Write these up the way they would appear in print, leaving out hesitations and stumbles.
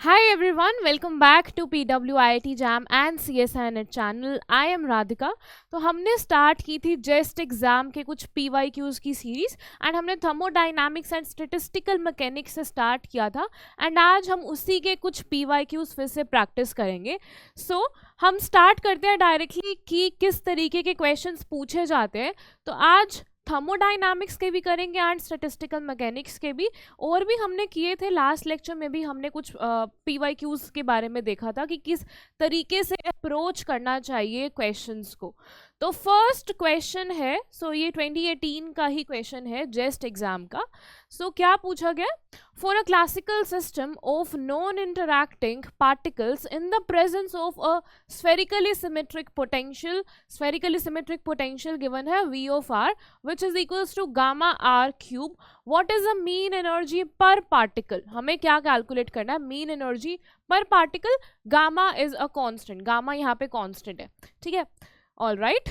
Hi everyone, welcome back to PWIIT Jam and CSINet channel. I am Radhika. तो हमने start की थी जेस्ट exam के कुछ PYQs की सीरीज एंड हमने थर्मोडायनामिक्स एंड स्टैटिस्टिकल मैकेनिक्स से स्टार्ट किया था एंड आज हम उसी के कुछ PYQs फिर से प्रैक्टिस करेंगे. हम स्टार्ट करते हैं डायरेक्टली कि किस तरीके के क्वेश्चंस पूछे जाते हैं. तो आज थर्मोडायनामिक्स के भी करेंगे एंड स्टैटिस्टिकल मैकेनिक्स के भी, और भी हमने किए थे. लास्ट लेक्चर में भी हमने कुछ PYQs के बारे में देखा था कि किस तरीके से अप्रोच करना चाहिए क्वेश्चंस को. तो फर्स्ट क्वेश्चन है, ये 2018 का ही क्वेश्चन है जेस्ट एग्जाम का. क्या पूछा गया? For a classical system of non interacting particles in the presence of a spherically symmetric potential given है V of R which is equals to gamma R cube. What is the mean energy per particle? हमें क्या calculate करना है? Mean energy per particle. Gamma is a constant, gamma यहाँ पे constant है, ठीक है. All right.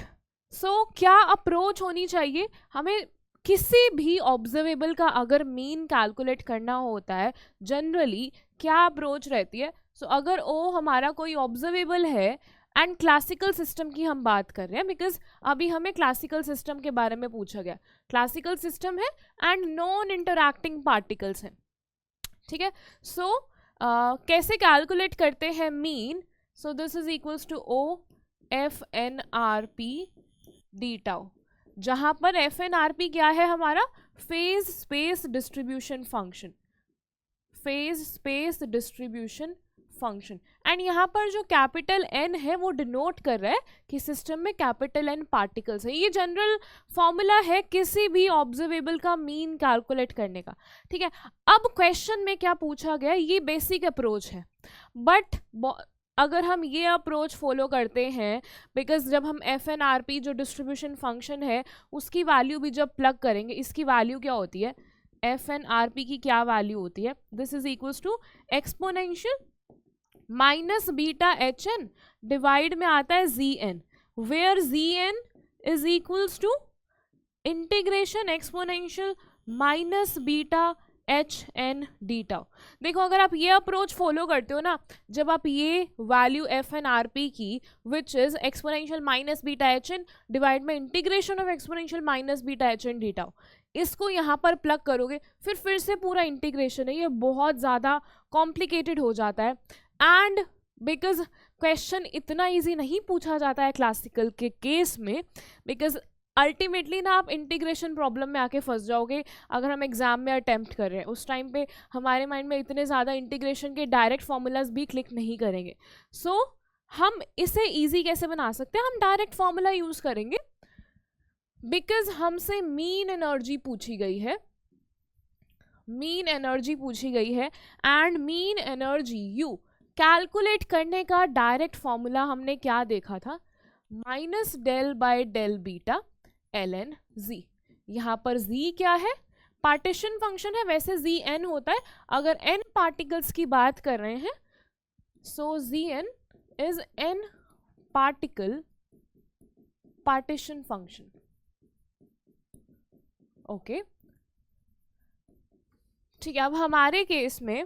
क्या अप्रोच होनी चाहिए हमें? किसी भी ऑब्जर्वेबल का अगर मीन कैलकुलेट करना होता है जनरली क्या अप्रोच रहती है? अगर ओ हमारा कोई ऑब्जर्वेबल है एंड क्लासिकल सिस्टम की हम बात कर रहे हैं, बिकॉज अभी हमें क्लासिकल सिस्टम के बारे में पूछा गया. क्लासिकल सिस्टम है एंड नॉन इंटरैक्टिंग पार्टिकल्स हैं, ठीक है. कैसे कैलकुलेट करते हैं mean? This is equals to O F N R P D tau, जहां पर एफ एन आर पी क्या है हमारा? Phase space distribution function, phase space distribution function. And यहाँ पर जो कैपिटल एन है वो डिनोट कर रहा है कि सिस्टम में कैपिटल एन पार्टिकल्स है. ये जनरल फॉर्मूला है किसी भी ऑब्जर्वेबल का मीन कैलकुलेट करने का, ठीक है. अब क्वेश्चन में क्या पूछा गया? ये बेसिक अप्रोच है, बट अगर हम ये अप्रोच फॉलो करते हैं, बिकॉज जब हम एफ एन आर पी जो डिस्ट्रीब्यूशन फंक्शन है उसकी वैल्यू भी जब प्लग करेंगे, इसकी वैल्यू क्या होती है? एफ एन आर पी की क्या वैल्यू होती है? This is equals to exponential minus beta H N divide में आता है G N, where G N is equals to integration exponential minus beta H N D tau. देखो अगर आप ये अप्रोच फॉलो करते हो ना, जब आप ये value F N R P की which is exponential minus beta H N divide में integration of exponential minus beta H N D tau, इसको यहाँ पर प्लग करोगे फिर से पूरा इंटीग्रेशन है. ये बहुत ज़्यादा कॉम्प्लिकेटेड हो जाता है एंड बिकॉज क्वेश्चन इतना ईजी नहीं पूछा जाता है क्लासिकल के केस में, बिकॉज अल्टीमेटली ना आप इंटीग्रेशन प्रॉब्लम में आके फंस जाओगे अगर हम एग्जाम में अटेम्प्ट कर रहे हैं. उस टाइम पे हमारे माइंड में इतने ज़्यादा इंटीग्रेशन के डायरेक्ट फॉर्मूलाज भी क्लिक नहीं करेंगे. हम इसे इजी कैसे बना सकते हैं? हम डायरेक्ट फॉर्मूला यूज़ करेंगे, बिकॉज हमसे मीन एनर्जी पूछी गई है, मीन एनर्जी पूछी गई है and mean energy U calculate करने का डायरेक्ट फॉर्मूला हमने क्या देखा था? Minus del by del beta L N Z. यहाँ पर जी क्या है? पार्टीशन फंक्शन है, वैसे जी एन होता है अगर एन पार्टिकल्स की बात कर रहे हैं. G N is an particle partition function. Okay, ठीक है. अब हमारे केस में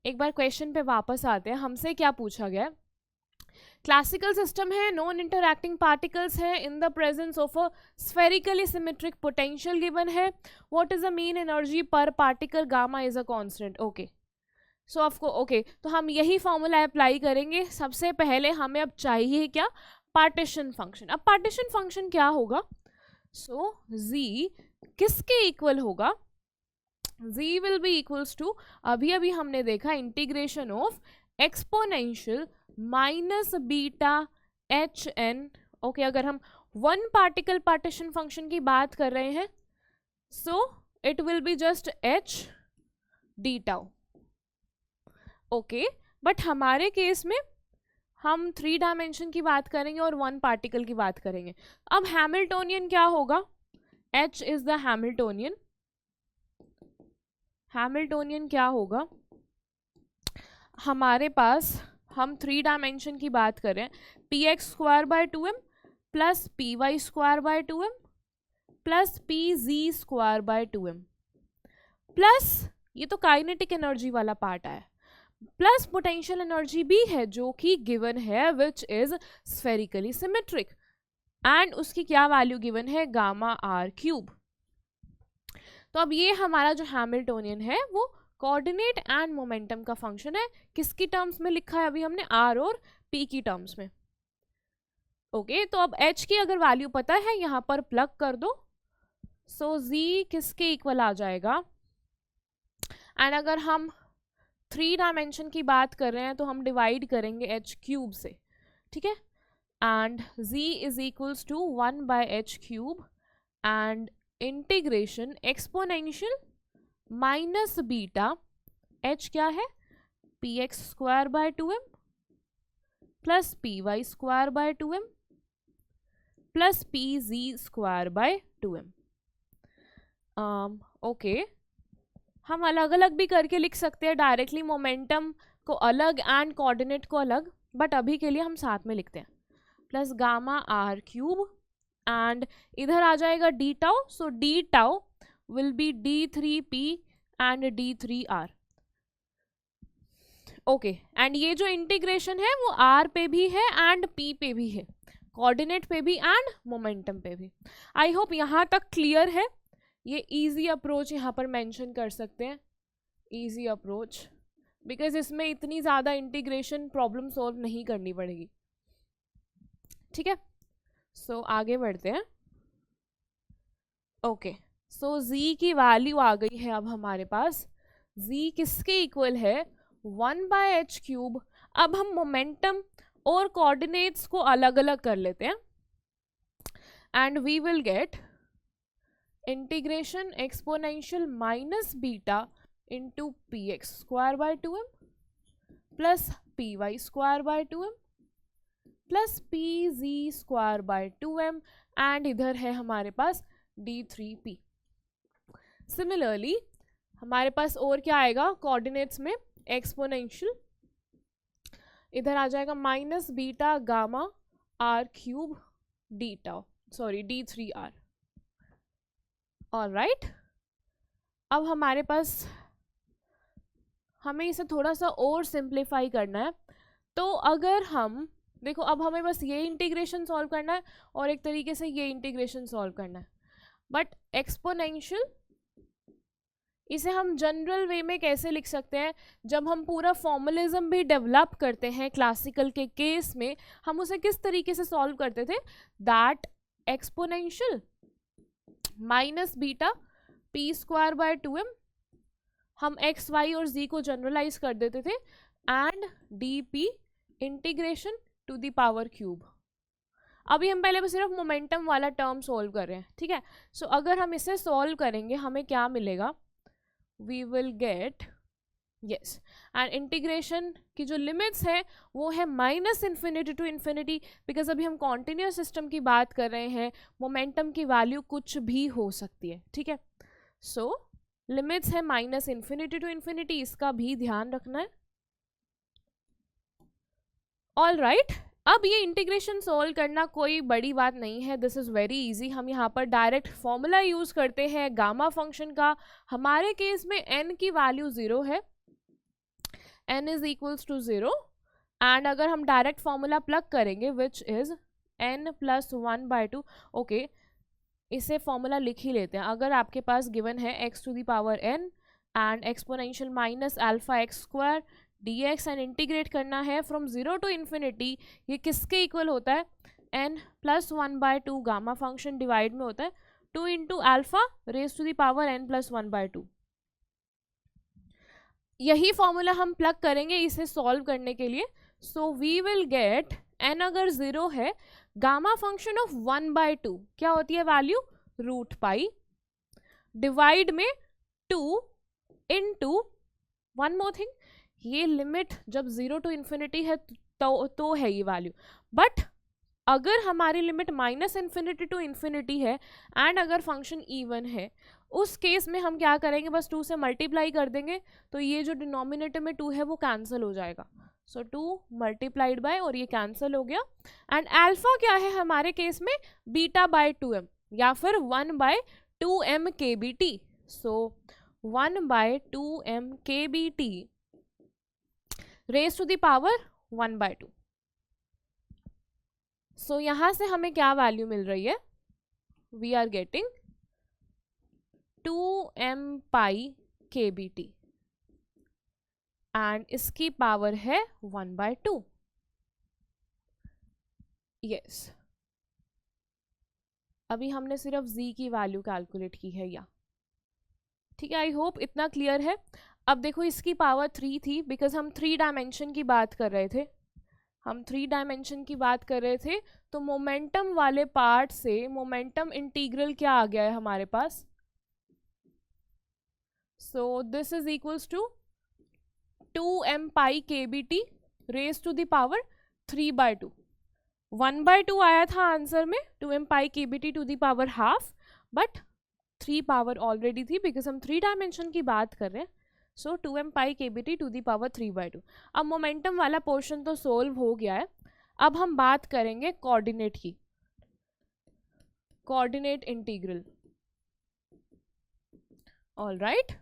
एक बार क्वेश्चन पे वापस आते हैं. हमसे क्या पूछा गया? क्लासिकल सिस्टम है, नॉन इंटरैक्टिंग पार्टिकल्स है, in the presence of a spherically symmetric potential given है. What is the mean energy per particle? Gamma is a constant. Okay, तो हम यही फॉर्मूला अप्लाई करेंगे. सबसे पहले हमें अब चाहिए क्या? Partition function. अब पार्टीशन फंक्शन क्या होगा? जी किसके इक्वल होगा? z will be equals to, अभी हमने देखा integration of exponential minus beta H N. Okay, अगर हम वन पार्टिकल पार्टीशन फंक्शन की बात कर रहे हैं it will be just H D tau. Okay, but हमारे केस में हम 3 डायमेंशन की बात करेंगे और वन पार्टिकल की बात करेंगे. अब हैमिल्टोनियन क्या होगा? h is the Hamiltonian. Hamiltonian क्या होगा हमारे पास? हम 3 डायमेंशन की बात कर रहे हैं. P X square by 2m plus P Y square by 2m plus P Z square by 2m plus ये तो काइनेटिक एनर्जी वाला पार्ट है. प्लस पोटेंशियल एनर्जी भी है जो कि गिवन है which is spherically symmetric and उसकी क्या वैल्यू गिवन है गामा आर क्यूब। तो अब ये हमारा जो हैमिल्टोनियन है वो कोऑर्डिनेट एंड मोमेंटम का फंक्शन है। किसकी टर्म्स में लिखा है अभी हमने, आर और पी की टर्म्स में। ओके तो अब एच की अगर वैल्यू पता है यहाँ पर प्लग कर दो, सो जी किसके इक्वल आ जाएगा। एंड अगर हम 3 डायमेंशन की बात कर रहे हैं तो हम डिवाइड करेंगे एच क्यूब से, ठीक है। And z is equals to 1 by H cube and integration exponential minus beta h क्या है, P X square by 2m plus P Y square by 2m plus P Z square by 2m। Okay हम अलग अलग भी करके लिख सकते हैं डायरेक्टली, मोमेंटम को अलग एंड कोऑर्डिनेट को अलग, बट अभी के लिए हम साथ में लिखते हैं। Plus gamma R cube and इधर आ जाएगा D tau, so D tau will be d3p and d3r। Okay and ये जो इंटीग्रेशन है वो r पे भी है एंड p पे भी है, कोऑर्डिनेट पे भी एंड मोमेंटम पे भी। आई होप यहाँ तक क्लियर है। ये इजी अप्रोच यहाँ पर मेंशन कर सकते हैं, इजी अप्रोच, बिकॉज इसमें इतनी ज़्यादा इंटीग्रेशन प्रॉब्लम सॉल्व नहीं करनी पड़ेगी, ठीक है। सो आगे बढ़ते हैं। ओके सो z की वैल्यू आ गई है अब हमारे पास, z किसके इक्वल है, 1 बाय एच क्यूब। अब हम मोमेंटम और कोऑर्डिनेट्स को अलग अलग कर लेते हैं and we will get integration exponential minus beta into P X square by 2m plus P Y square by 2m plus P Z square by 2m and इधर है हमारे पास d3p। सिमिलरली हमारे पास और क्या आएगा कोऑर्डिनेट्स में, एक्सपोनेंशियल इधर आ जाएगा minus beta gamma R cube D tau, sorry d3r। Alright अब हमारे पास हमें इसे थोड़ा सा और सिंप्लीफाई करना है। तो अगर हम देखो अब हमें बस ये इंटीग्रेशन सॉल्व करना है और एक तरीके से ये इंटीग्रेशन सॉल्व करना है, बट एक्सपोनेंशियल इसे हम जनरल वे में कैसे लिख सकते हैं, जब हम पूरा फॉर्मुलिज्म भी डेवलप करते हैं क्लासिकल के केस में, हम उसे किस तरीके से सॉल्व करते थे, that exponential minus beta P square by 2m, हम एक्स वाई और z को जनरलाइज कर देते थे and D P integration to the power cube. अभी हम पहले बस सिर्फ मोमेंटम वाला टर्म सॉल्व कर रहे हैं, ठीक है। सो अगर हम इसे सॉल्व करेंगे हमें क्या मिलेगा, we will get yes and integration की जो लिमिट्स है वो है minus infinity to infinity, because अभी हम कॉन्टिन्यूस सिस्टम की बात कर रहे हैं, मोमेंटम की वैल्यू कुछ भी हो सकती है, ठीक है। सो लिमिट्स है माइनस इन्फिनिटी टू इन्फिनिटी, इसका भी ध्यान रखना है। ऑल राइट अब ये इंटीग्रेशन सॉल्व करना कोई बड़ी बात नहीं है, दिस इज़ वेरी इजी। हम यहाँ पर डायरेक्ट फॉर्मूला यूज़ करते हैं गामा फंक्शन का। हमारे केस में n की वैल्यू 0 है, n is equals to 0 and अगर हम डायरेक्ट फॉर्मूला प्लग करेंगे which is n plus 1 by 2, okay इसे फॉर्मूला लिख ही लेते हैं। अगर आपके पास गिवन है x to the power n and exponential minus alpha X square dx and integrate करना है फ्रॉम 0 टू इन्फिनिटी, ये किसके इक्वल होता है, n plus 1 by 2 gamma function divide में होता है 2 into alpha raise to the power n plus 1 by 2। यही फॉर्मूला हम प्लग करेंगे इसे सॉल्व करने के लिए। So we will get n अगर 0 है, गामा फंक्शन ऑफ 1 बाय 2 क्या होती है वैल्यू, रूट पाई डिवाइड में 2 इंटू वन मोर थिंग, ये लिमिट जब 0 टू इन्फिनिटी है तो है ये वैल्यू, बट अगर हमारी limit minus infinity to infinity है एंड अगर फंक्शन इवन है, उस केस में हम क्या करेंगे, बस 2 से मल्टीप्लाई कर देंगे, तो ये जो डिनोमिनेटर में 2 है वो कैंसिल हो जाएगा। सो 2 मल्टीप्लाइड बाय और ये कैंसिल हो गया एंड अल्फा क्या है हमारे केस में, बीटा बाय 2m या फिर 1 by 2m kbt। So 1 by 2m kbt raise to the power 1/2। So यहाँ से हमें क्या वैल्यू मिल रही है, we are getting 2m pi kBt and इसकी पावर है 1/2। यस, अभी हमने सिर्फ z की वैल्यू कैलकुलेट की है या, ठीक है। आई होप इतना क्लियर है। अब देखो इसकी पावर 3 थी बिकॉज हम 3 डायमेंशन की बात कर रहे थे, हम 3 डायमेंशन की बात कर रहे थे, तो मोमेंटम वाले पार्ट से मोमेंटम इंटीग्रल क्या आ गया है हमारे पास, so this is equals to 2m pi kBt raise to the power 3/2। 1/2 आया था आंसर में, 2m pi kBt to the power half, but 3 power already थी बिकॉज हम 3 डायमेंशन की बात कर रहे हैं। So 2m pi kBt to the power 3/2। अब मोमेंटम वाला पोर्शन तो सोल्व हो गया है। अब हम बात करेंगे कोऑर्डिनेट की, कोऑर्डिनेट इंटीग्रल। ऑल राइट,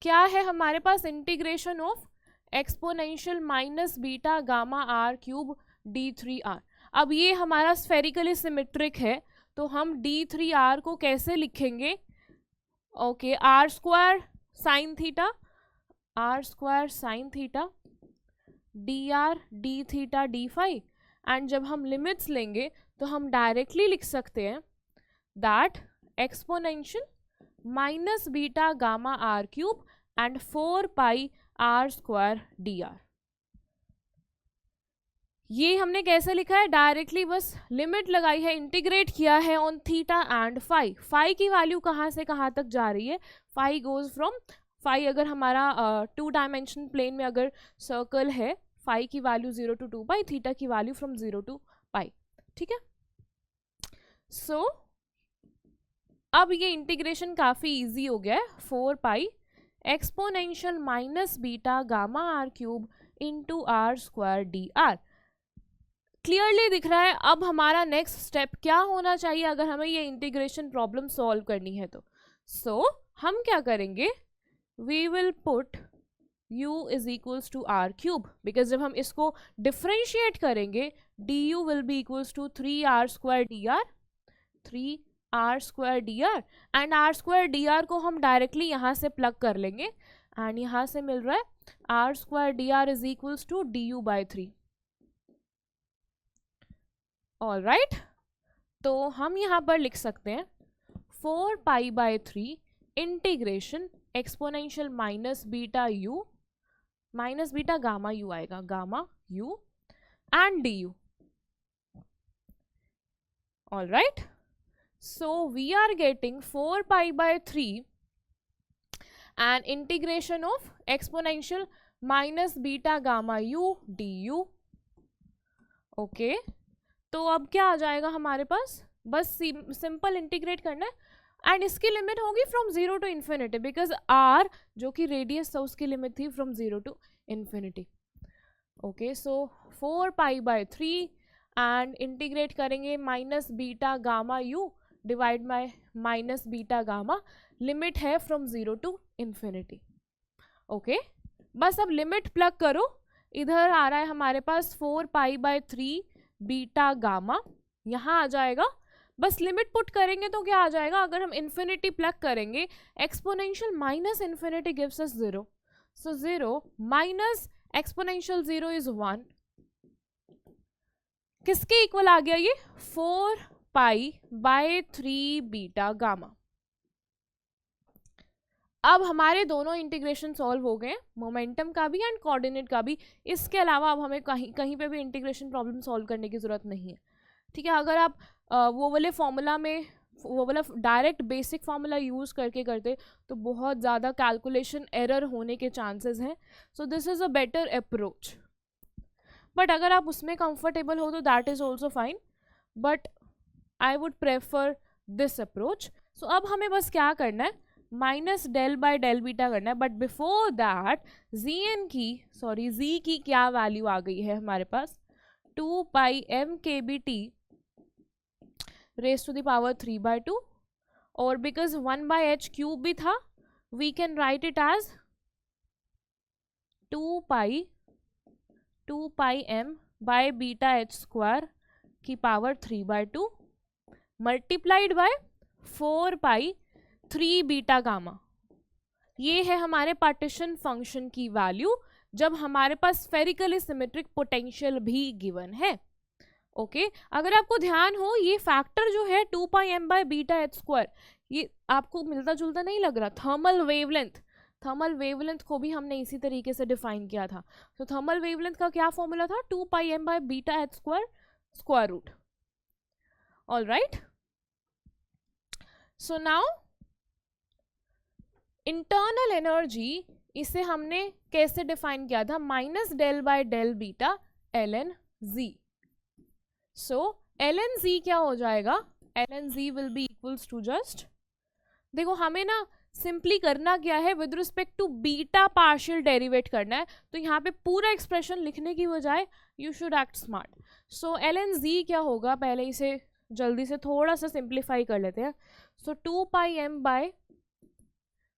क्या है हमारे पास, integration of exponential minus beta gamma R cube d3r। अब ये हमारा स्फेरिकली सिमेट्रिक है, तो हम d3r को कैसे लिखेंगे, okay, R square sine theta, R square sine theta dr d theta d phi, and जब हम लिमिट्स लेंगे तो हम डायरेक्टली लिख सकते हैं that exponential minus beta gamma R cube and 4 pi R square dr। ये हमने कैसे लिखा है, डायरेक्टली बस लिमिट लगाई है, इंटीग्रेट किया है on theta and phi. Phi की वैल्यू कहाँ से कहाँ तक जा रही है, फाई गोज फ्रॉम, फाई अगर हमारा 2 डायमेंशन प्लेन में अगर सर्कल है, फाई की वैल्यू 0 to 2 पाई, थीटा की वैल्यू फ्रॉम 0 to पाई, ठीक है। सो अब ये इंटीग्रेशन काफ़ी इजी हो गया है, 4 pi exponential minus beta gamma R cube into R square D R. Clearly दिख रहा है। अब हमारा नेक्स्ट स्टेप क्या होना चाहिए अगर हमें ये इंटीग्रेशन प्रॉब्लम सॉल्व करनी है तो, हम क्या करेंगे, we will put u is equals to R cube, because जब हम इसको डिफ्रेंशिएट करेंगे du will be equals to 3r square dr, 3r square dr, and r square dr को हम डायरेक्टली यहाँ से प्लग कर लेंगे, एंड यहाँ से मिल रहा है r square dr is equals to du/3। All right, तो हम यहाँ पर लिख सकते हैं 4 pi integration exponential minus beta u, minus beta gamma u आएगा, gamma u and du। All right, so we are getting 4 pi and integration of exponential minus beta gamma u du। Okay, तो अब क्या आ जाएगा हमारे पास, बस simple integrate करना है, and इसकी लिमिट होगी from 0 to infinity, because r जो कि रेडियस था उसकी लिमिट थी from 0 to infinity. Okay, so 4 pi and integrate करेंगे minus beta gamma u divide by minus beta gamma, limit है फ्रॉम 0 to इन्फिनिटी। ओके, बस अब लिमिट प्लग करो, इधर आ रहा है हमारे पास 4 पाई/3 बीटा गामा, यहाँ आ जाएगा, बस लिमिट पुट करेंगे तो क्या आ जाएगा, अगर हम इन्फिनिटी प्लग करेंगे, exponential minus infinity gives us 0, so 0 minus exponential 0 is 1, किसके इक्वल आ गया ये, 4 पाई/3 बीटा गामा। अब हमारे दोनों इंटीग्रेशन सॉल्व हो गए, मोमेंटम का भी एंड कोऑर्डिनेट का भी। इसके अलावा अब हमें कहीं पे भी इंटीग्रेशन प्रॉब्लम सॉल्व करने की ज़रूरत नहीं है, ठीक है। अगर आप वो वाले फॉर्मूला में, वो वाला डायरेक्ट बेसिक फार्मूला यूज़ करके करते तो बहुत ज़्यादा कैलकुलेशन एरर होने के चांसेस हैं, so this is a better approach. But अगर आप उसमें कंफर्टेबल हो तो that is also fine, but I would prefer this approach. So अब हमें बस क्या करना है, minus del by del beta करना है, बट बिफोर दैट z की क्या वैल्यू आ गई है हमारे पास, 2 pi m kBt raise to the power 3/2, और बिकॉज 1/h क्यूब भी था, we can write it as 2 pi m by beta H square की power 3/2 multiplied by 4 pi 3 beta gamma. ये है हमारे पार्टीशन फंक्शन की वैल्यू जब हमारे पास स्फेरिकली सिमेट्रिक पोटेंशियल भी गिवन है। ओके अगर आपको ध्यान हो ये फैक्टर जो है 2 pi m by beta H square, ये आपको मिलता जुलता नहीं लग रहा? थर्मल वेवलेंथ को भी हमने इसी तरीके से डिफाइन किया था। तो थर्मल वेवलेंथ का क्या फॉर्मूला था? 2 pi m by beta H square square root. All right, so now internal energy, इसे हमने कैसे डिफाइन किया था? Minus del by del beta ln z। So ln z क्या हो जाएगा? ln z will be equals to just, देखो हमें ना सिंपली करना क्या है, with respect to beta partial derivate करना है। तो यहाँ पे पूरा एक्सप्रेशन लिखने की बजाय you should act smart. So ln z क्या होगा, पहले इसे जल्दी से थोड़ा सा सिंप्लीफाई कर लेते हैं। सो 2 pi m by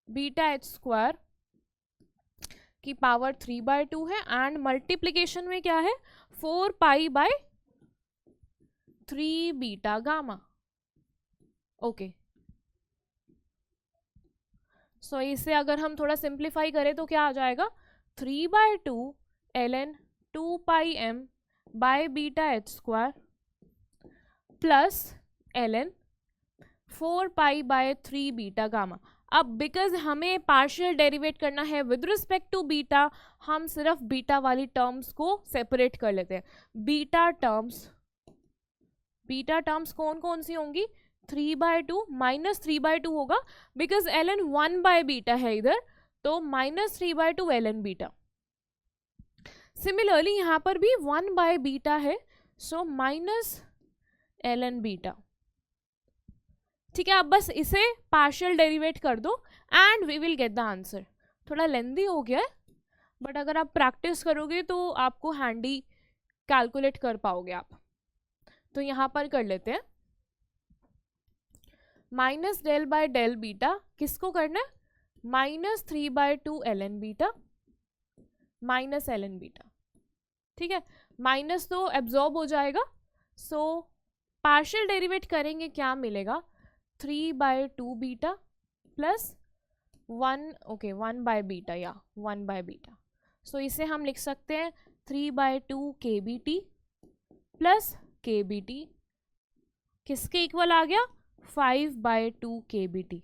beta H square की पावर 3/2 है, एंड मल्टीप्लीकेशन में क्या है? 4 pi by 3 beta gamma. Okay so इसे अगर हम थोड़ा सिंप्लीफाई करें तो क्या आ जाएगा? 3/2 ln 2 pi m by beta H square plus ln 4 pi by 3 beta gamma. अब बिकॉज हमें पार्शियल डेरिवेट करना है विद रिस्पेक्ट टू बीटा, हम सिर्फ बीटा वाली टर्म्स को सेपरेट कर लेते हैं। बीटा टर्म्स कौन कौन सी होंगी? 3/2 माइनस 3/2 होगा, बिकॉज ln 1 बाय बीटा है इधर, तो माइनस 3/2 ln बीटा। सिमिलरली यहाँ पर भी 1 बाय बीटा है, सो माइनस ln बीटा। ठीक है, अब बस इसे पार्शियल डेरिवेट कर दो and we will get the answer. थोड़ा लेंदी हो गया है, बट अगर आप प्रैक्टिस करोगे तो आपको हैंडी कैलकुलेट कर पाओगे आप। तो यहाँ पर कर लेते हैं minus del by del beta, किसको करना है? Minus 3/2 ln beta minus ln beta. ठीक है, माइनस तो एब्जॉर्ब हो जाएगा, सो पार्शियल डेरिवेट करेंगे, क्या मिलेगा? 3/2 बीटा प्लस 1 बाय बीटा, या 1 बाय बीटा। सो इसे हम लिख सकते हैं 3/2 kBt प्लस kBt, किसके इक्वल आ गया? 5/2 kBt,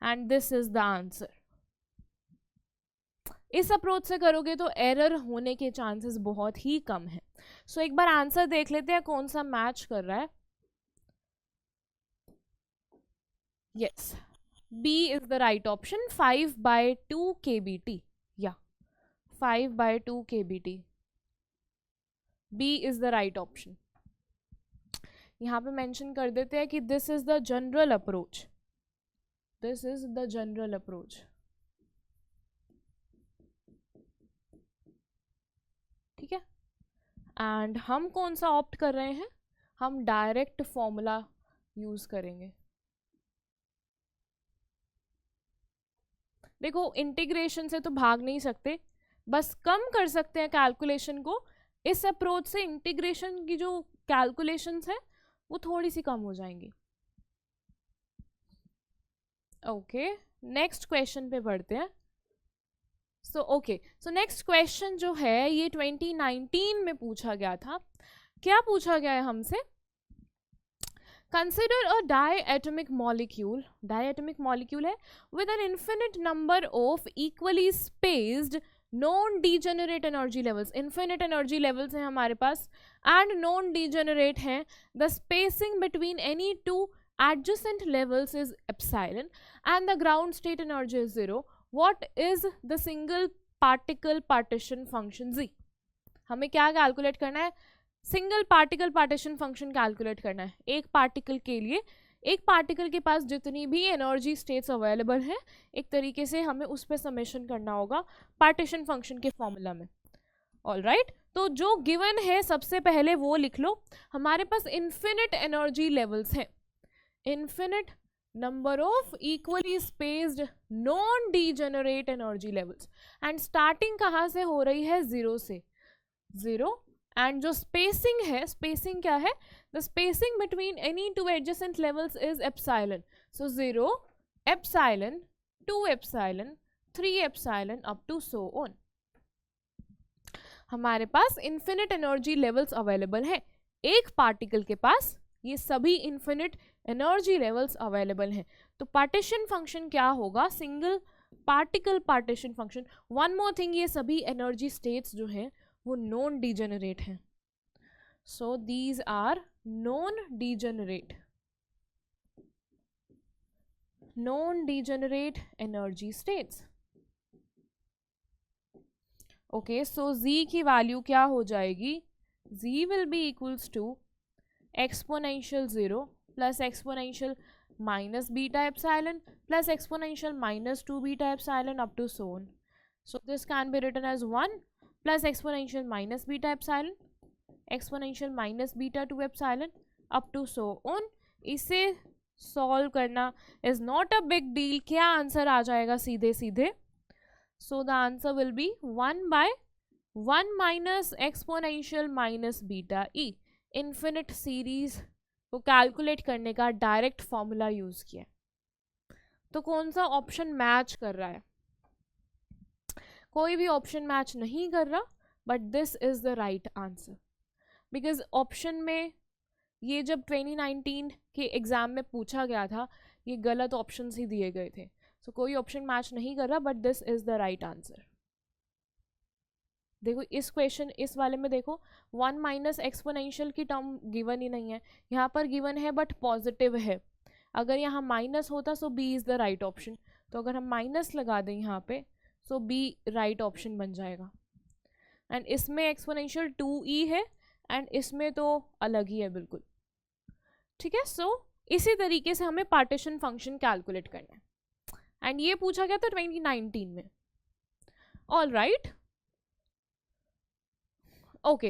and this is the answer. इस अप्रोच से करोगे तो एरर होने के चांसेस बहुत ही कम है। सो एक बार आंसर देख लेते हैं कौन सा मैच कर रहा है। Yes, B is the right option, 5/2 kBt, yeah, 5/2 kBt, B is the right option। यहाँ पे मेंशन कर देते हैं कि this is the general approach, this is the general approach। ठीक है, एंड हम कौन सा ऑप्ट कर रहे हैं? हम डायरेक्ट फॉर्मूला यूज करेंगे। देखो इंटीग्रेशन से तो भाग नहीं सकते, बस कम कर सकते हैं कैलकुलेशन को। इस अप्रोच से इंटीग्रेशन की जो कैलकुलेशंस है वो थोड़ी सी कम हो जाएंगी। ओके, नेक्स्ट क्वेश्चन पे बढ़ते हैं। सो नेक्स्ट क्वेश्चन जो है ये 2019 में पूछा गया था। क्या पूछा गया है हमसे? Consider a diatomic molecule है with an infinite number of equally spaced non-degenerate energy levels। infinite energy levels हैं हमारे पास and non-degenerate हैं। the spacing between any two adjacent levels is epsilon and the ground state energy is 0। what is the single particle partition function z? हमें क्या calculate करना है? Single particle partition function calculate करना है। एक particle के लिए, एक पार्टिकल के पास जितनी भी एनर्जी स्टेट्स अवेलेबल है, एक तरीके से हमें उस पर समेशन करना होगा पार्टीशन फंक्शन के फॉर्मूला में। ऑल राइट, तो जो गिवन है सबसे पहले वो लिख लो। हमारे पास इन्फिनिट एनर्जी लेवल्स हैं, infinite number of equally spaced non degenerate energy levels, and starting कहाँ से हो रही है, 0 से, 0, and जो spacing है, spacing क्या है, the spacing between any two adjacent levels is epsilon, so 0, epsilon, 2 epsilon, 3 epsilon up to so on. हमारे पास infinite energy levels अवेलेबल हैं, एक पार्टिकल के पास ये सभी इन्फिनिट एनर्जी लेवल्स अवेलेबल हैं, तो पार्टीशन फंक्शन क्या होगा, single particle partition function. One more thing, ये सभी एनर्जी स्टेट्स जो हैं वो नॉन डिजेनरेट हैं, so these are non degenerate energy states. Okay, so z की वैल्यू क्या हो जाएगी, z will be equals to exponential 0 plus exponential minus beta epsilon plus exponential minus 2 beta epsilon up to so on. So this can be written as 1 plus exponential minus beta epsilon, exponential minus beta 2 epsilon up to so on. इसे solve करना is not a big deal. क्या answer आ जाएगा सीधे सीधे, so the answer will be 1 by 1 minus exponential minus beta e. Infinite series को calculate करने का direct formula use किया. तो कौन सा ऑप्शन मैच कर रहा है, कोई भी ऑप्शन मैच नहीं कर रहा, but this is the right answer, because option में ये जब 2019 के एग्जाम में पूछा गया था ये गलत ऑप्शंस ही दिए गए थे, सो कोई ऑप्शन मैच नहीं कर रहा, but this is the right answer. देखो इस क्वेश्चन, इस वाले में देखो 1 माइनस एक्सपोनेंशियल की टर्म गिवन ही नहीं है, यहाँ पर गिवन है बट पॉजिटिव है. अगर यहाँ माइनस होता so B is the right option, तो अगर हम माइनस लगा दें यहाँ पे सो बी राइट ऑप्शन बन जाएगा. एंड इसमें एक्सपोनेंशियल 2e है एंड इसमें तो अलग ही है बिल्कुल. ठीक है, सो इसी तरीके से हमें पार्टीशन फंक्शन कैलकुलेट करना है, एंड ये पूछा गया था 2019 में. All right, okay,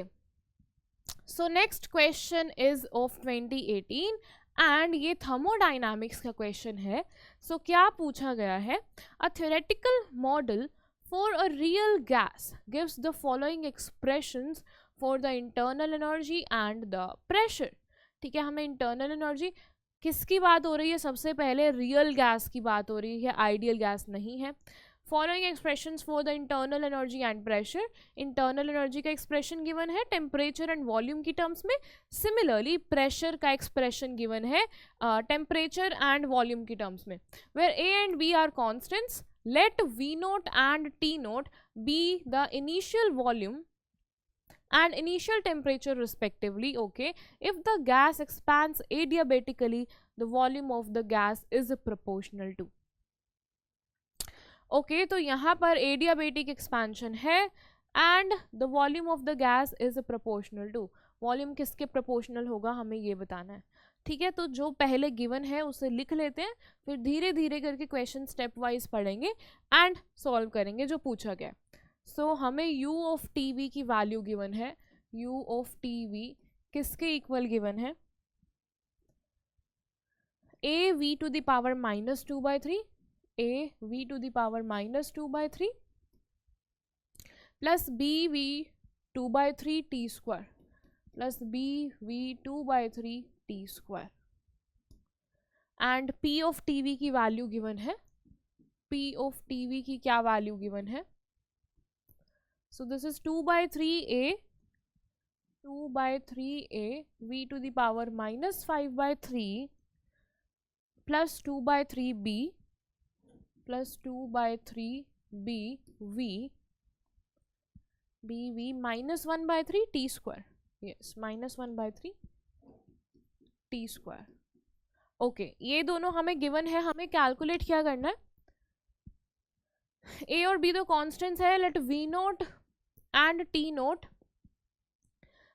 so next question is of 2018 and ये thermodynamics का question है. so क्या पूछा गया है, a theoretical model for a real gas gives the following expressions for the internal energy and the pressure. ठीक है, हमें internal energy किसकी बात हो रही है, सबसे पहले रियल गैस की बात हो रही है, आइडियल गैस नहीं है. Following expressions for the internal energy and pressure. Internal energy का एक्सप्रेशन गिवन है टेम्परेचर एंड वॉल्यूम की टर्म्स में. सिमिलरली प्रेशर का एक्सप्रेशन गिवन है टेम्परेचर एंड वॉल्यूम की टर्म्स में. Where A and B are constants, let V naught and T naught be the initial volume and initial temperature respectively. Okay, if the gas expands adiabatically, the volume of the gas is proportional to. Okay, तो यहाँ पर adiabatic expansion है and the volume of the gas is proportional to. Volume किसके proportional होगा हमें ये बताना है. ठीक है, तो जो पहले गिवन है उसे लिख लेते हैं, फिर धीरे धीरे करके क्वेश्चन स्टेप वाइज पढ़ेंगे एंड सॉल्व करेंगे जो पूछा गया. सो हमें u ऑफ टी वी की वैल्यू गिवन है. u ऑफ टी वी किसके इक्वल गिवन है, a v to the power -2/3, a v to the power -2/3 plus b v 2/3 t square plus b v 2/3 t square. And p of tv की value given है, p of tv की क्या value given है, सो this is 2/3a v to the power -5/3 plus 2/3b plus 2/3b v -1/3 t square. yes, -1/3 t square. Okay, ये दोनों हमें given है, हमें कैलकुलेट क्या करना है. a और b दो कॉन्स्टेंट्स है, let v naught and t naught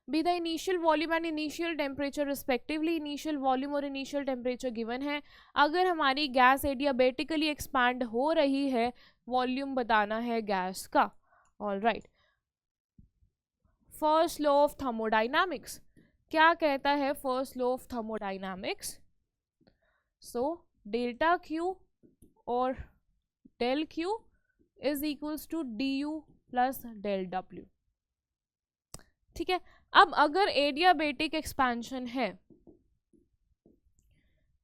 be the initial volume and initial temperature respectively. Initial volume और इनिशियल टेम्परेचर गिवन है. अगर हमारी गैस एडियाबेटिकली एक्सपैंड हो रही है, वॉल्यूम बताना है गैस का. All right, first law of thermodynamics क्या कहता है, first law of thermodynamics. So delta Q और del Q is equals to D U plus del W. ठीक है, अब अगर एडियाबेटिक एक्सपेंशन है,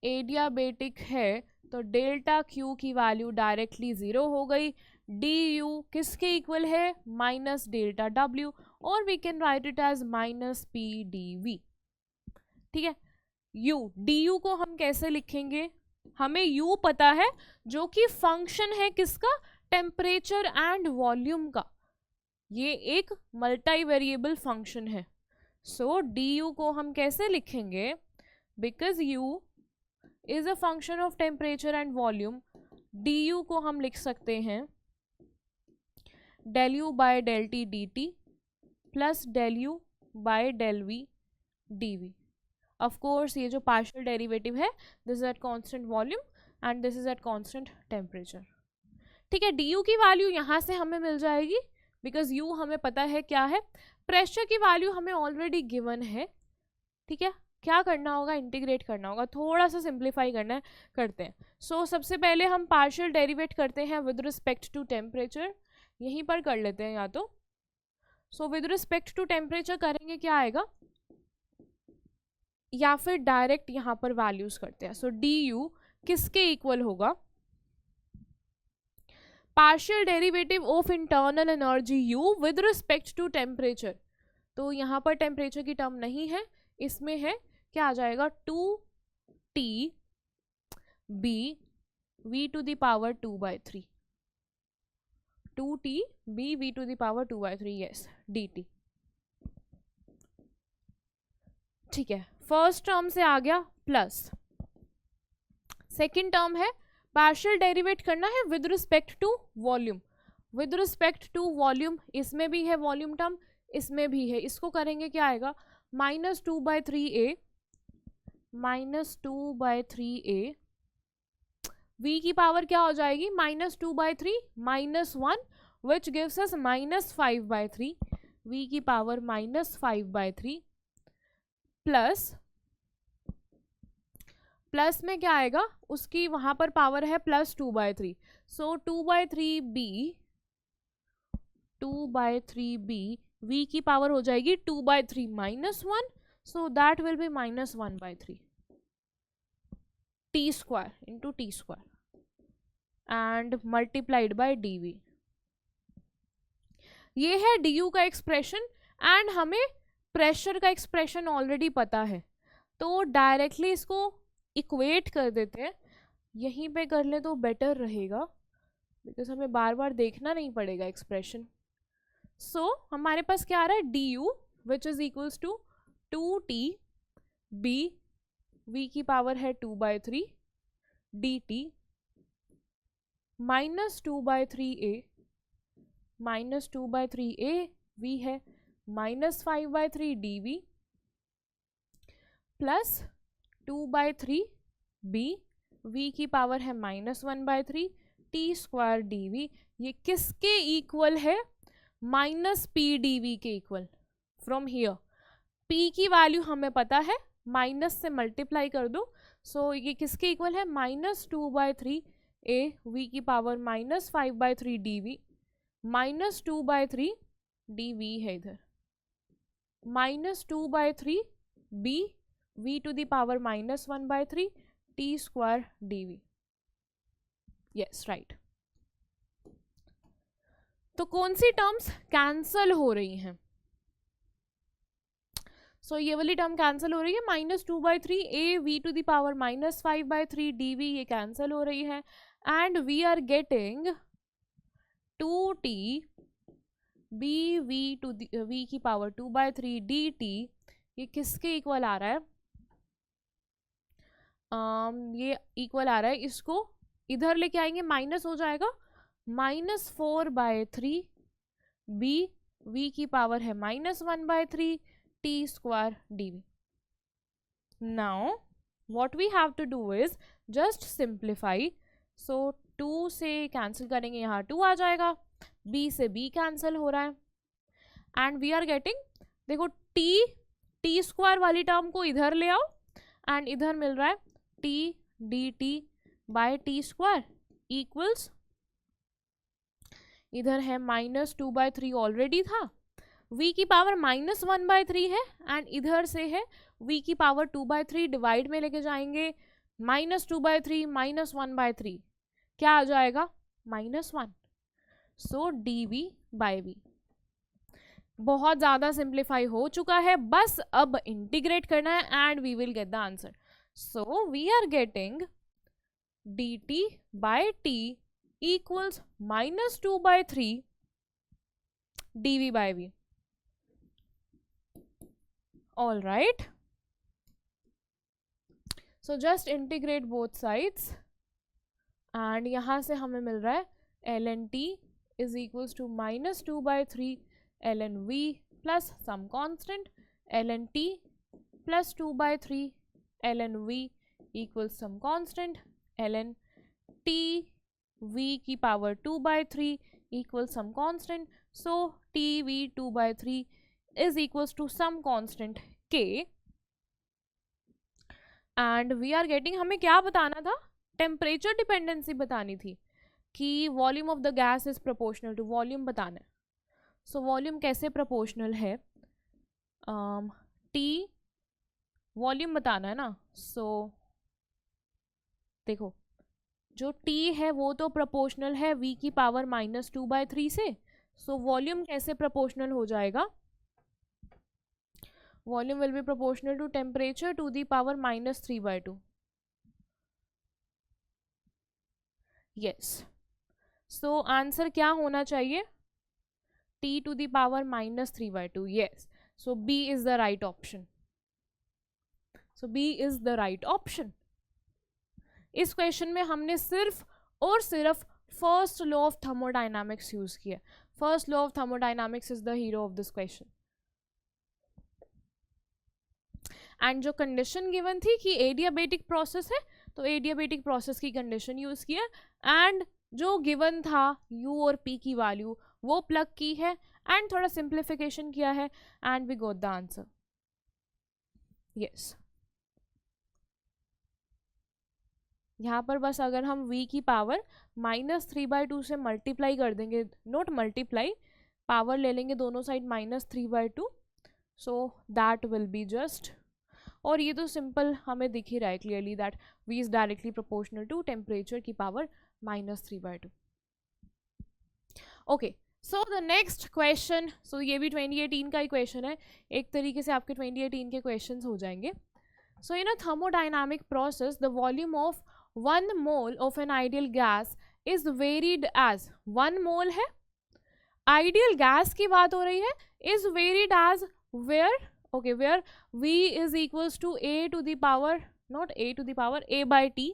एडियाबेटिक है, तो डेल्टा क्यू की वैल्यू डायरेक्टली 0 हो गई। डी यू किसके इक्वल है, माइनस डेल्टा डब्ल्यू, और we can write it as minus P D V. ठीक है, यू, डी यू को हम कैसे लिखेंगे, हमें यू पता है जो कि फंक्शन है किसका, टेम्परेचर एंड वॉल्यूम का, ये एक मल्टी वेरिएबल फंक्शन है। सो डी यू को हम कैसे लिखेंगे, because U is a function of temperature and volume, D U को हम लिख सकते हैं del U by del T D T plus del U by del V D V. Of course ये जो पार्शियल डेरिवेटिव है, this is at constant volume and this is at constant temperature. ठीक है, डी यू की value यहाँ से हमें मिल जाएगी, बिकॉज यू हमें पता है क्या है, प्रेशर की वैल्यू हमें ऑलरेडी गिवन है। ठीक है, क्या करना होगा, इंटीग्रेट करना होगा, थोड़ा सा सिंप्लीफाई करना है, करते हैं। सो सबसे पहले हम पार्शियल डेरिवेट करते हैं विद रिस्पेक्ट टू टेम्परेचर, यहीं पर कर लेते हैं या तो। So with respect to temperature करेंगे, क्या आएगा, या फिर डायरेक्ट यहाँ पर वैल्यूज करते हैं। सो डी यू किसके इक्वल होगा, partial derivative of internal energy U with respect to temperature. तो यहाँ पर टेम्परेचर की टर्म नहीं है, इसमें है, क्या आ जाएगा, 2t b v to the power 2/3, 2t b v to the power 2/3, yes dt। ठीक है, फर्स्ट टर्म से आ गया प्लस, सेकेंड टर्म है पार्शियल डेरिवेट करना है with respect to volume, with respect to volume, इसमें भी है वॉल्यूम टर्म, इसमें भी है, इसको करेंगे क्या आएगा, -2/3a, -2/3a, v की पावर क्या हो जाएगी, -2/3 -1 विच गिव्स अस -5/3, v की पावर -5/3 प्लस में क्या आएगा, उसकी वहां पर पावर है +2/3, सो 2/3b, 2/3b, v की पावर हो जाएगी 2/3 -1, सो that will B -1/3 t square into T square and multiplied by dv। ये है du का एक्सप्रेशन, एंड हमें प्रेशर का एक्सप्रेशन ऑलरेडी पता है, तो डायरेक्टली इसको इक्वेट कर देते हैं, यहीं पे कर ले तो बेटर रहेगा, बिकॉज हमें बार बार देखना नहीं पड़ेगा एक्सप्रेशन। सो हमारे पास क्या आ रहा है, D U which is equals to 2t b, v की पावर है 2/3 dt -2/3a, -2/3a v है -5/3 dv प्लस 2/3b, v की पावर है -1/3 t स्क्वायर dv। ये किसके इक्वल है, -p/dv के इक्वल। फ्रॉम हियर p की वैल्यू हमें पता है, माइनस से मल्टीप्लाई कर दो, सो ये किसके इक्वल है, -2/3a, v की पावर -5/3 dv, -2/3 dv है इधर, -2/3b, v to the power -1/3 t square dv। Yes right. तो कौन सी टर्म्स कैंसल हो रही हैं, सो ये वाली टर्म कैंसिल हो रही है, -2/3a v to the power -5/3 dv, ये कैंसिल हो रही है, and we are getting 2t b v की पावर 2/3 dt, ये किसके इक्वल आ रहा है, ये इक्वल आ रहा है, इसको इधर लेके आएंगे, माइनस हो जाएगा, -4/3 b, v की पावर है -1/3 t square dv। Now what we have to do is just simplify, so 2 से कैंसिल करेंगे, यहाँ 2 आ जाएगा, b से b कैंसिल हो रहा है, एंड वी आर गेटिंग, देखो t स्क्वायर वाली टर्म को इधर ले आओ, एंड इधर मिल रहा है t dt by T square equals, इधर है -2/3 ऑलरेडी था, v की पावर -1/3 है एंड इधर से है v की पावर 2/3, डिवाइड में लेके जाएंगे -2/3 -1/3 क्या आ जाएगा -1, सो dv/v। बहुत ज़्यादा सिंप्लीफाई हो चुका है, बस अब इंटीग्रेट करना है and we will get the answer. So we are getting dt/t equals -2/3 dv/v। All right, so just integrate both sides and यहाँ से हमें मिल रहा है ln t is equals to -2/3 ln v plus some constant ln t plus 2/3 ln v equals some constant ln t v की power 2/3 equals some constant, so tv 2/3 is equals to some constant k and we are getting, हमें क्या बताना था, temperature dependency बतानी थी कि volume of the gas is proportional to volume बताना है। सो वॉल्यूम कैसे प्रोपोर्शनल है, टी वॉल्यूम बताना है ना, सो देखो जो T है वो तो प्रोपोर्शनल है V की पावर -2/3 से, सो वॉल्यूम कैसे प्रोपोर्शनल हो जाएगा, volume will be proportional to temperature to the power -3/2। Yes, so answer क्या होना चाहिए, T to the power -3/2। Yes, so B is the right option, so B is the right option. इस question में हमने सिर्फ और सिर्फ first law of thermodynamics use किया। First law of thermodynamics is the hero of this question and जो condition given थी कि एडियाबेटिक प्रोसेस है तो एडियाबेटिक प्रोसेस की कंडीशन यूज किया एंड जो गिवन था U और P की वैल्यू वो प्लग की है एंड थोड़ा सिंप्लीफिकेशन किया है and we got the answer. Yes, यहाँ पर बस अगर हम v की पावर -3/2 से मल्टीप्लाई कर देंगे, नोट मल्टीप्लाई, पावर ले लेंगे दोनों side -3/2, so that will be just, और ये तो सिंपल हमें दिख ही रहा है clearly that v is directly proportional to temperature की power -3/2। Okay, so the next question, so ये भी 2018 का ही क्वेश्चन है, एक तरीके से आपके 2018 के क्वेश्चंस हो जाएंगे। So in a thermodynamic process the volume of 1 mole of an ideal gas is varied as, 1 mole है, ideal gas की बात हो रही है, is varied as where, okay, where v is equals to a to the power, not a to the power, a by t,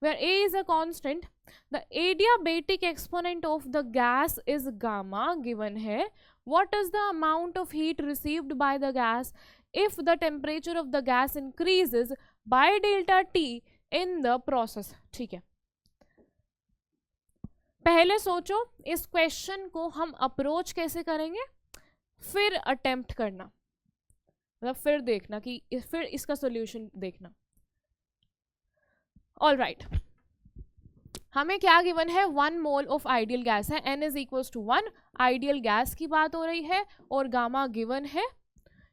where a is a constant, the adiabatic exponent of the gas is gamma given है, what is the amount of heat received by the gas if the temperature of the gas increases by delta t in the process. ठीक है, पहले सोचो इस question को हम approach कैसे करेंगे, फिर अटेम्प्ट करना, मतलब फिर देखना कि फिर इसका सॉल्यूशन देखना। ऑल राइट, हमें क्या गिवन है, 1 मोल ऑफ आइडियल गैस है, n is equals to 1, ideal gas की बात हो रही है और गामा गिवन है,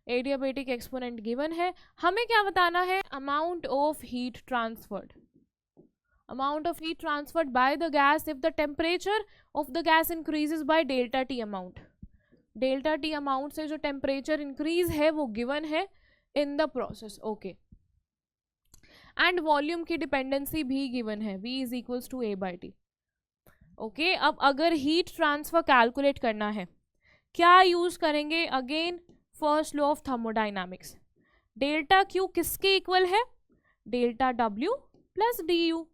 एडियाबेटिक एक्सपोनेंट गिवन है, हमें क्या बताना है, amount of heat transferred, amount of heat transferred by the gas if the temperature of the gas increases by delta T amount, delta T amount से जो टेम्परेचर इंक्रीज है वो गिवन है in the process. Okay, and volume की dependency भी given है, v is equals to a by T. Okay, अब अगर हीट ट्रांसफर कैलकुलेट करना है क्या यूज करेंगे, again first law of thermodynamics, delta Q किसके इक्वल है, delta W plus D you.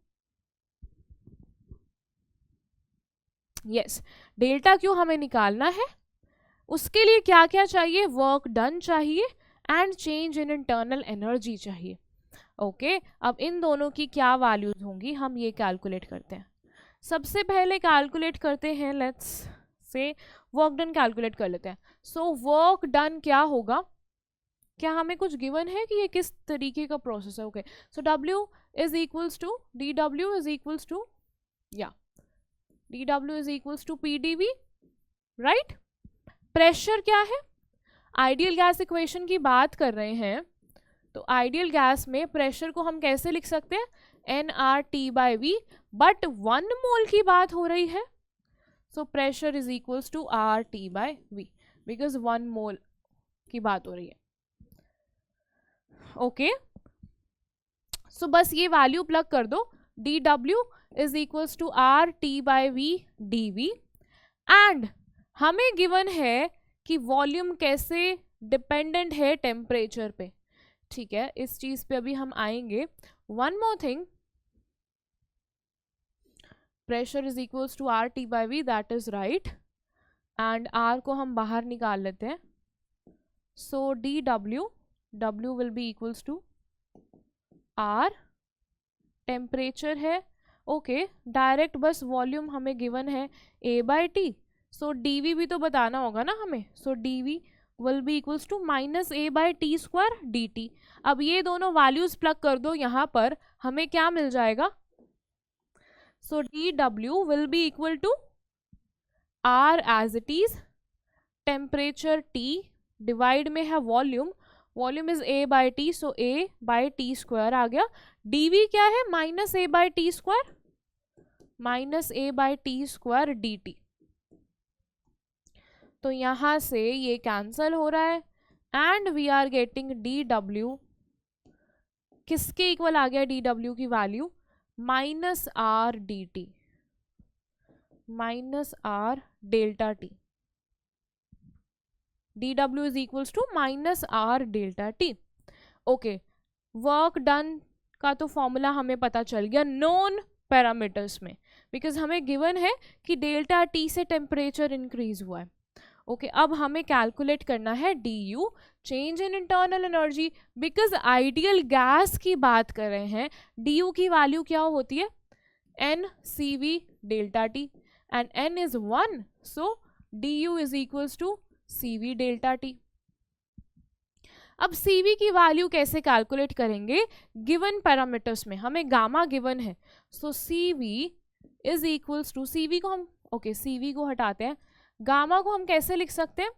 Yes, delta Q हमें निकालना है, उसके लिए क्या क्या चाहिए, वर्क डन चाहिए and change in internal energy चाहिए। ओके, अब इन दोनों की क्या वैल्यूज होंगी हम ये कैलकुलेट करते हैं। सबसे पहले कैलकुलेट करते हैं, let's say work done calculate कर लेते हैं। सो वर्क डन क्या होगा, क्या हमें कुछ गिवन है कि ये किस तरीके का प्रोसेस है। Okay, so W is equals to dW is equals to, yeah, dW is equals to PdV, right. Pressure क्या है, आइडियल गैस इक्वेशन की बात कर रहे हैं, तो आइडियल गैस में प्रेशर को हम कैसे लिख सकते हैं, nRT/V, बट 1 मोल की बात हो रही है, so pressure is equals to RT/V because 1 mole की बात हो रही है। ओके, सो बस ये वैल्यू प्लग कर दो, dW is equals to RT/V dV, and हमें गिवन है कि वॉल्यूम कैसे डिपेंडेंट है टेम्परेचर पे, ठीक है, इस चीज पे अभी हम आएंगे। One more thing, pressure is equals to RT/V, that is right, and R को हम बाहर निकाल लेते हैं, so W will be equals to R, temperature है, ओके, डायरेक्ट बस वॉल्यूम हमें गिवन है A/T, सो dV भी तो बताना होगा ना हमें, so dV will be equals to -A/T² dt। अब ये दोनों वैल्यूज प्लग कर दो यहाँ पर, हमें क्या मिल जाएगा, so dW will be equal to R as it is, temperature T, divide में है volume, volume is A/T, so A/T² आ गया, dV क्या है -A/T², -A/T² dt, तो यहां से ये कैंसल हो रहा है, and we are getting dW, किसके इक्वल आ गया dW की value, -R dt, -R delta T, dW is equals to -R delta T। Okay, work done का तो फॉर्मूला हमें पता चल गया नॉन पैरामीटर्स में, बिकॉज हमें गिवन है कि डेल्टा T से टेम्परेचर इंक्रीज हुआ है। ओके, अब हमें कैलकुलेट करना है DU, change in internal energy, because ideal gas की बात कर रहे हैं, DU की वैल्यू क्या होती है, NCV delta T, and N is 1, so DU is equals to CV delta T। अब CV की वैल्यू कैसे कैलकुलेट करेंगे, गिवन पैरामीटर्स में हमें गामा गिवन है, so CV is equals to, CV को हम, ओके, CV को हटाते हैं, गामा को हम कैसे लिख सकते हैं,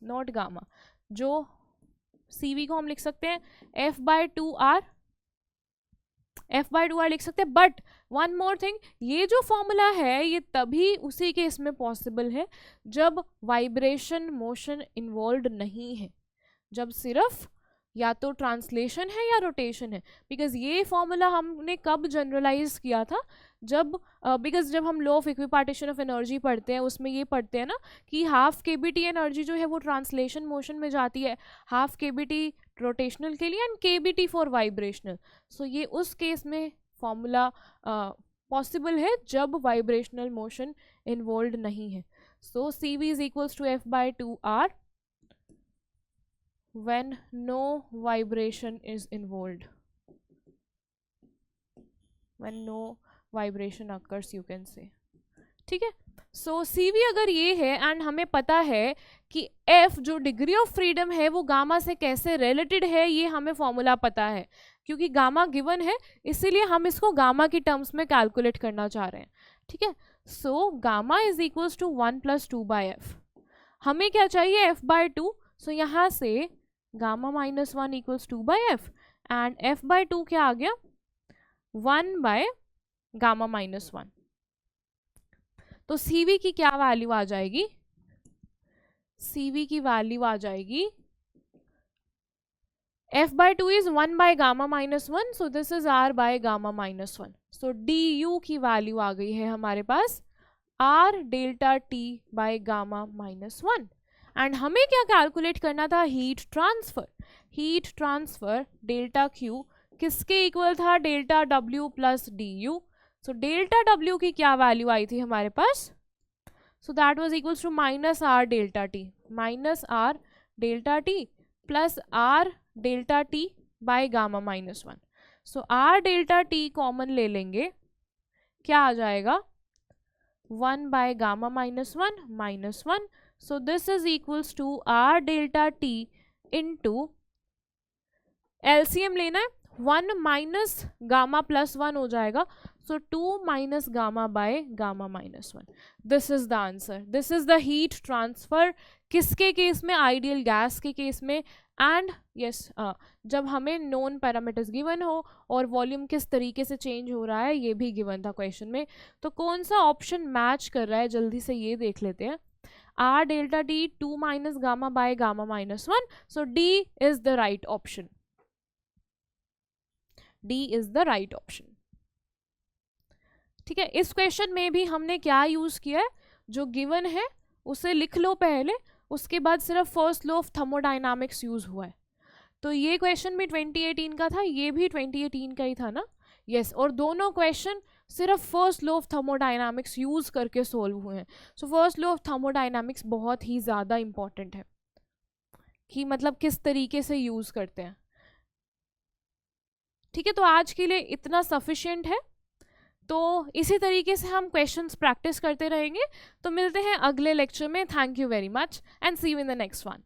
नॉट गामा, जो CV को हम लिख सकते हैं F/2R, F/2R लिख सकते हैं, बट वन मोर थिंग, ये जो फॉर्मूला है ये तभी उसी केस में पॉसिबल है जब वाइब्रेशन मोशन इन्वॉल्व नहीं है, जब सिर्फ या तो ट्रांसलेशन है या रोटेशन है, बिकॉज ये फॉर्मूला हमने कब जनरलाइज किया था, जब बिकॉज जब हम law of equipartition of energy पढ़ते हैं उसमें ये पढ़ते हैं ना कि हाफ KBT एनर्जी जो है वो ट्रांसलेशन मोशन में जाती है, हाफ KBT रोटेशनल के लिए, एंड KBT फॉर वाइब्रेशनल, सो ये उस केस में फॉर्मूला पॉसिबल है जब वाइब्रेशनल मोशन इन्वॉल्व नहीं है, so CV is equals to F/2R when no vibration is involved, when no vibration occurs you can say, ठीक है। सो CV अगर ये है, एंड हमें पता है कि F जो डिग्री ऑफ फ्रीडम है वो गामा से कैसे रिलेटेड है, ये हमें फॉर्मूला पता है, क्योंकि गामा गिवन है इसीलिए हम इसको गामा की टर्म्स में कैलकुलेट करना चाह रहे हैं, ठीक है। So gamma is equals to 1 + 2/f, हमें क्या चाहिए F/2, सो यहाँ से gamma -1 equals 2/f, and F/2 क्या आ गया, 1/गामा -1, तो CV की क्या वैल्यू आ जाएगी, CV की वैल्यू आ जाएगी F/2 इज 1/गामा -1, सो दिस इज R/गामा -1, सो DU की वैल्यू आ गई है हमारे पास R डेल्टा T/गामा -1, एंड हमें क्या कैलकुलेट करना था, heat transfer, heat transfer delta Q किसके इक्वल था, delta W plus DU, so delta W की क्या वैल्यू आई थी हमारे पास, so that was equals to -R delta T, -R delta T plus R delta T/गामा -1, सो R डेल्टा T कॉमन ले लेंगे, क्या आ जाएगा, 1/गामा -1, so this is equals to R delta T into LCM लेना है, 1 माइनस गामा प्लस 1 हो जाएगा, सो 2 minus gamma by gamma minus 1. This is the answer. This is the heat transfer. किसके case में? आइडियल गैस के केस में. And yes, जब हमें नोन पैरामीटर्स गिवन हो और वॉल्यूम किस तरीके से चेंज हो रहा है ये भी गिवन था क्वेश्चन में. तो कौन सा ऑप्शन मैच कर रहा है जल्दी से ये देख लेते हैं. R delta D 2 minus gamma by gamma minus 1. So D is the right option. D is the right option. ठीक है, इस क्वेश्चन में भी हमने क्या यूज किया है, जो गिवन है उसे लिख लो पहले, उसके बाद सिर्फ first law of thermodynamics use हुआ है. तो ये क्वेश्चन भी 2018 का था, ये भी 2018 का ही था ना. यस, और दोनों क्वेश्चन सिर्फ first law of thermodynamics use करके सोल्व हुए हैं. So first law of thermodynamics बहुत ही ज़्यादा इंपॉर्टेंट है कि मतलब किस तरीके से यूज करते हैं. ठीक है, तो आज के लिए इतना सफिशिएंट है. तो इसी तरीके से हम क्वेश्चंस प्रैक्टिस करते रहेंगे. तो मिलते हैं अगले लेक्चर में. Thank you very much and see you in the next one.